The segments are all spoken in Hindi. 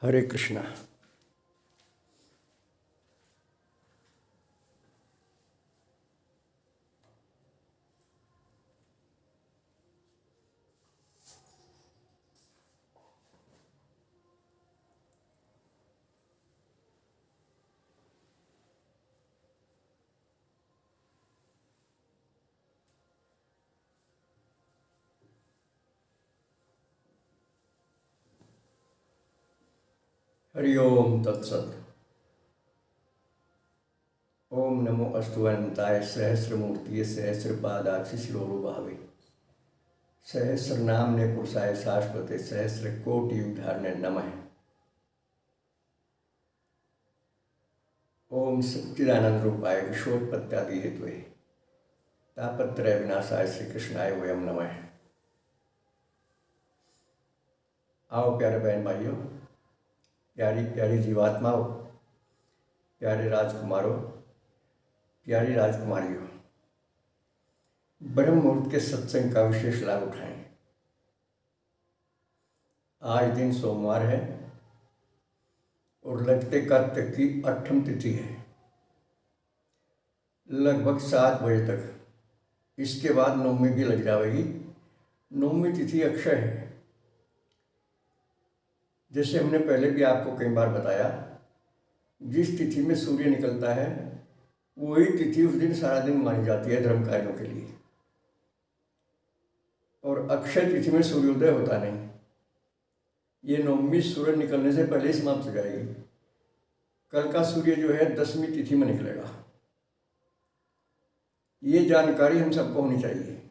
हरे कृष्णा। हरि ओम तत्सत। ओम नमो अस्तु अनंताय सहस्रमूर्तिये सहस्रपादाक्षि शिरोरुभावे सहस्रनाम्ने पुरुषाय शाश्वते सहस्रकोटि युगधारणे नमः। ओम सच्चिदानंद रूपाय विश्वोत्पत्त्यादि हेतुवे तापत्रय विनाशाय श्री कृष्णाय वयम नमः। आओ प्यारे बहन भाइयों, प्यारी प्यारी जीवात्माओं, प्यारे राजकुमारों, प्यारी राजकुमारियों, ब्रह्म मुहूर्त के सत्संग का विशेष लाभ उठाएं। आज दिन सोमवार है और लगते कार्तिक की 8वीं तिथि है। लगभग 7 बजे तक इसके बाद नवमी भी लग जाएगी। नवमी तिथि अक्षय है। जैसे हमने पहले भी आपको कई बार बताया, जिस तिथि में सूर्य निकलता है वही तिथि उस दिन सारा दिन मानी जाती है धर्म कार्यों के लिए। और अक्षय तिथि में सूर्योदय होता नहीं। ये नवमी सूर्य निकलने से पहले ही समाप्त हो जाएगी। कल का सूर्य जो है 10वीं तिथि में निकलेगा। ये जानकारी हम सबको होनी चाहिए।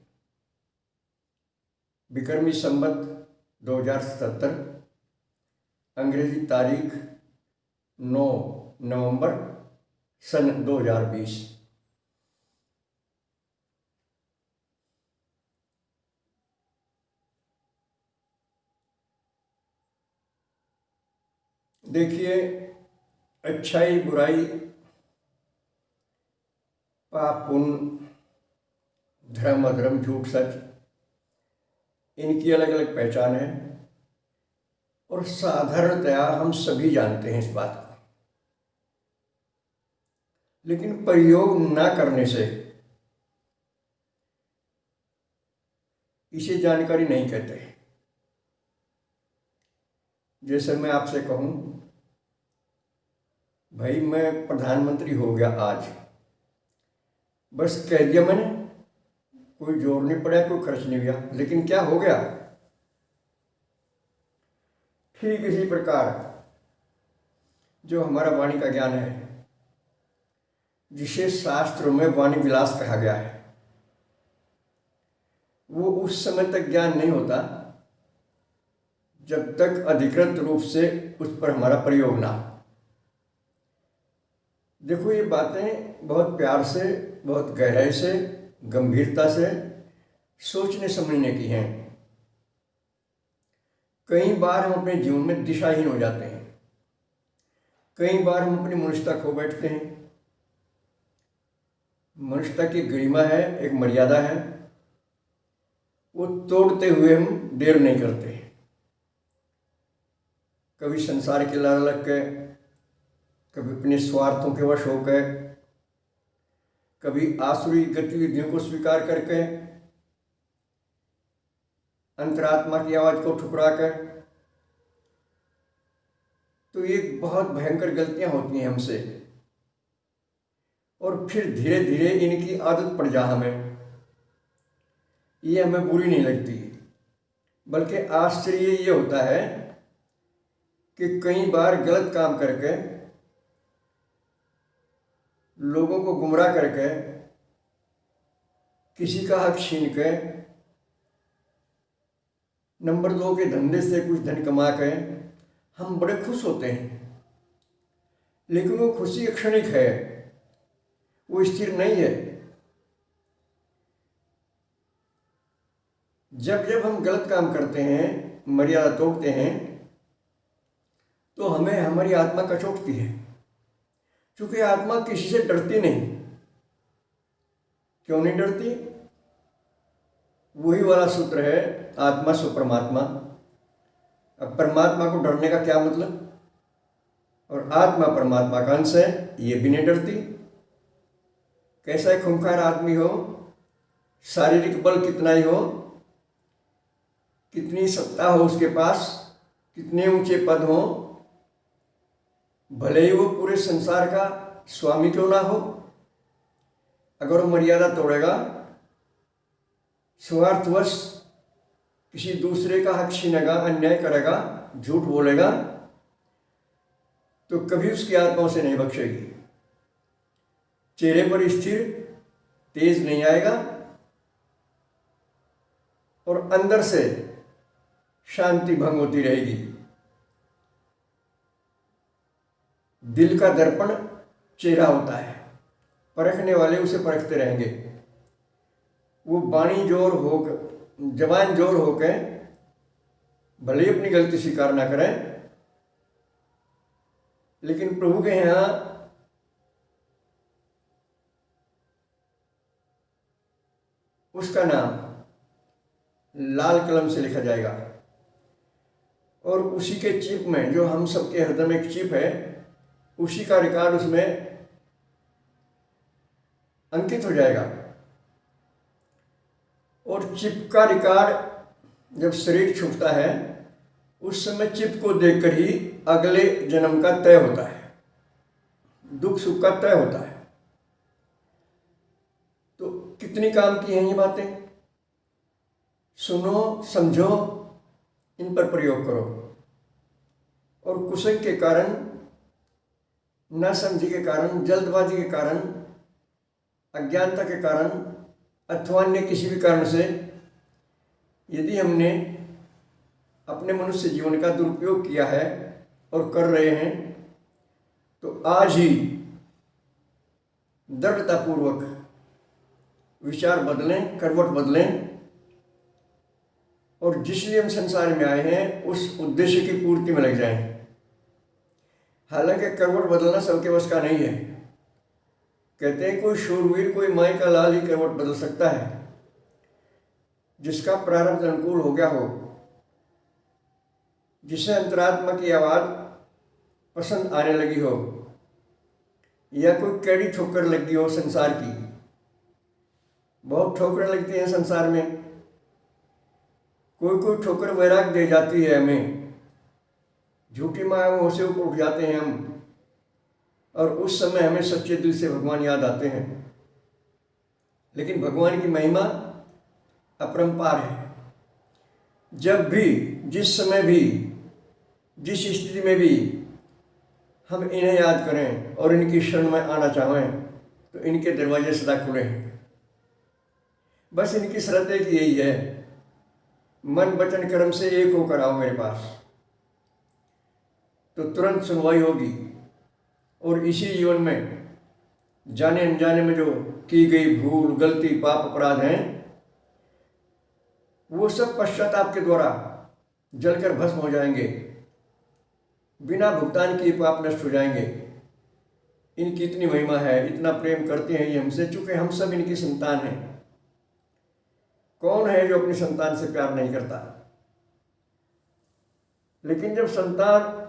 विक्रमी संवत 2077, अंग्रेजी तारीख 9 नवंबर सन 2020। देखिए, अच्छाई बुराई, पाप पुण्य, धर्म अधर्म, झूठ सच, इनकी अलग अलग पहचान है और साधारणतया हम सभी जानते हैं इस बात को। लेकिन प्रयोग ना करने से इसे जानकारी नहीं कहते। जैसे मैं आपसे कहूं, भाई मैं प्रधानमंत्री हो गया आज, बस कह दिया मैंने, कोई जोर नहीं पड़ा, कोई खर्च नहीं हुआ, लेकिन क्या हो गया। ठीक इसी प्रकार जो हमारा वाणी का ज्ञान है, जिसे शास्त्रों में वाणी विलास कहा गया है, वो उस समय तक ज्ञान नहीं होता जब तक अधिकृत रूप से उस पर हमारा प्रयोग ना हो। देखो, ये बातें बहुत प्यार से, बहुत गहराई से, गंभीरता से सोचने समझने की हैं। कई बार हम अपने जीवन में दिशाहीन हो जाते हैं। कई बार हम अपनी मनुष्यता खो बैठते हैं। मनुष्यता की गरिमा है, एक मर्यादा है, वो तोड़ते हुए हम देर नहीं करते। कभी संसार के लाल लग के, कभी अपने स्वार्थों के वश होकर, कभी आसुरी गतिविधियों को स्वीकार करके, अंतरात्मा की आवाज को ठुकरा कर, तो ये बहुत भयंकर गलतियां होती हैं हमसे। और फिर धीरे धीरे इनकी आदत पड़ जा हमें। ये हमें बुरी नहीं लगती, बल्कि आश्चर्य ये होता है कि कई बार गलत काम करके, लोगों को गुमराह करके, किसी का हक छीन के, नंबर 2 के धंधे से कुछ धन कमा के हम बड़े खुश होते हैं। लेकिन वो खुशी क्षणिक है, वो स्थिर नहीं है। जब जब हम गलत काम करते हैं, मर्यादा तोड़ते हैं, तो हमें हमारी आत्मा कचोटती है। क्योंकि आत्मा किसी से डरती नहीं। क्यों नहीं डरती? वही वाला सूत्र है, आत्मा सो परमात्मा। अब परमात्मा को डरने का क्या मतलब? और आत्मा परमात्मा का अंश है, ये भी नहीं डरती। कैसा ही खूंखार आदमी हो, शारीरिक बल कितना ही हो, कितनी सत्ता हो उसके पास, कितने ऊंचे पद हो, भले ही वो पूरे संसार का स्वामी क्यों ना हो, अगर वो मर्यादा तोड़ेगा, स्वार्थवश किसी दूसरे का हक छीनेगा, अन्याय करेगा, झूठ बोलेगा, तो कभी उसकी आत्मा उसे नहीं बख्शेगी। चेहरे पर स्थिर तेज नहीं आएगा और अंदर से शांति भंग होती रहेगी। दिल का दर्पण चेहरा होता है, परखने वाले उसे परखते रहेंगे। वो बाणी जोर हो, जबान जोर होकर भले ही अपनी गलती स्वीकार ना करें, लेकिन प्रभु के यहाँ उसका नाम लाल कलम से लिखा जाएगा और उसी के चिप में, जो हम सबके हृदय में एक चिप है, उसी का रिकॉर्ड उसमें अंकित हो जाएगा। और चिप का रिकॉर्ड जब शरीर छूटता है, उस समय चिप को देखकर ही अगले जन्म का तय होता है, दुख सुख का तय होता है। तो कितनी काम की हैं ये बातें, सुनो, समझो, इन पर प्रयोग करो। और कुसंग के कारण, नासमझी के कारण, जल्दबाजी के कारण, अज्ञानता के कारण अथवा अन्य किसी भी कारण से यदि हमने अपने मनुष्य जीवन का दुरुपयोग किया है और कर रहे हैं, तो आज ही दृढ़तापूर्वक विचार बदलें, करवट बदलें और जिस लिए हम संसार में आए हैं उस उद्देश्य की पूर्ति में लग जाएं। हालांकि करवट बदलना सबके बस का नहीं है। कहते हैं कोई शूरवीर, कोई माई का लाल ही करवट बदल सकता है, जिसका प्रारब्ध अनुकूल हो गया हो, जिसे अंतरात्मा की आवाज़ पसंद आने लगी हो, या कोई कैडी ठोकर लगी हो संसार की। बहुत ठोकरें लगती हैं संसार में, कोई कोई ठोकर वैराग दे जाती है हमें, झूठी मायाओं से ऊपर उठ जाते हैं हम, और उस समय हमें सच्चे दिल से भगवान याद आते हैं। लेकिन भगवान की महिमा अपरंपार है। जब भी, जिस समय भी, जिस स्थिति में भी हम इन्हें याद करें और इनकी शरण में आना चाहें, तो इनके दरवाजे सदा खुले हैं। बस इनकी शर्त एक यही है, मन वचन कर्म से एक होकर आओ मेरे पास, तो तुरंत सुनवाई होगी। और इसी जीवन में जाने अनजाने में जो की गई भूल, गलती, पाप, अपराध हैं, वो सब पश्चाताप के द्वारा जलकर भस्म हो जाएंगे, बिना भुगतान किए पाप नष्ट हो जाएंगे। इनकी इतनी महिमा है, इतना प्रेम करते हैं ये हमसे, चूंकि हम सब इनकी संतान हैं। कौन है जो अपनी संतान से प्यार नहीं करता? लेकिन जब संतान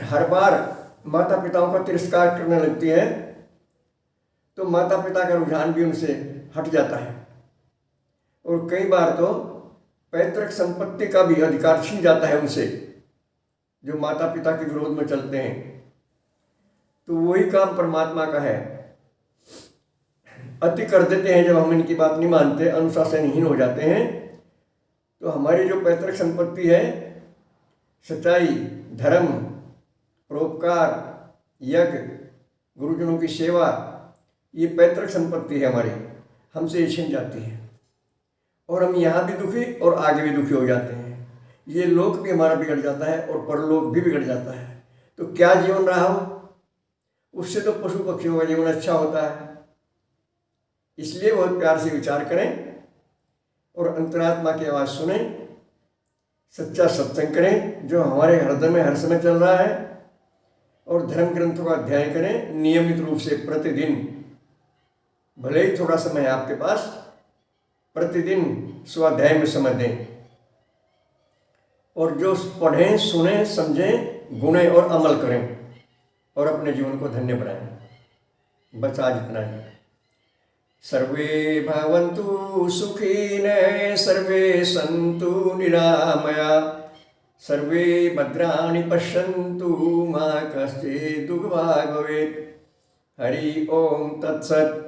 हर बार माता पिताओं का तिरस्कार करने लगती है, तो माता पिता का रुझान भी उनसे हट जाता है और कई बार तो पैतृक संपत्ति का भी अधिकार छीन जाता है उनसे, जो माता पिता के विरोध में चलते हैं। तो वही काम परमात्मा का है। अति कर देते हैं जब हम इनकी बात नहीं मानते, अनुशासनहीन हो जाते हैं, तो हमारी जो पैतृक संपत्ति है, सच्चाई, धर्म, परोपकार, यज्ञ, गुरुजनों की सेवा, ये पैतृक संपत्ति है हमारी, हमसे छीन जाती है और हम यहाँ भी दुखी और आगे भी दुखी हो जाते हैं। ये लोक भी हमारा बिगड़ जाता है और परलोक भी बिगड़ जाता है। तो क्या जीवन रहा हो, उससे तो पशु पक्षियों का जीवन अच्छा होता है। इसलिए बहुत प्यार से विचार करें और अंतरात्मा की आवाज़ सुने, सच्चा सत्संग करें जो हमारे हृदय में हर समय चल रहा है, और धर्म ग्रंथों का अध्ययन करें नियमित रूप से प्रतिदिन। भले ही थोड़ा समय है आपके पास, प्रतिदिन स्वाध्याय में समय दें और जो पढ़ें, सुनें, समझें, गुणे और अमल करें और अपने जीवन को धन्य बनाएं। बस आज इतना ही। सर्वे भवन्तु सुखिनः, सर्वे सन्तु निरामया, सर्वे भद्राणि पश्यन्तु, मा कश्चित् दुःखभाग् भवेत्। हरि ओम तत्सत।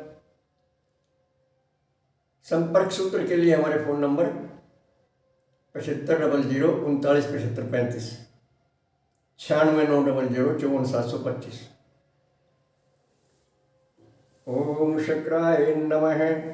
संपर्क सूत्र के लिए हमारे फ़ोन नंबर 7500 39 75 35, 96 900 54 725। ओम शक्राय नमः।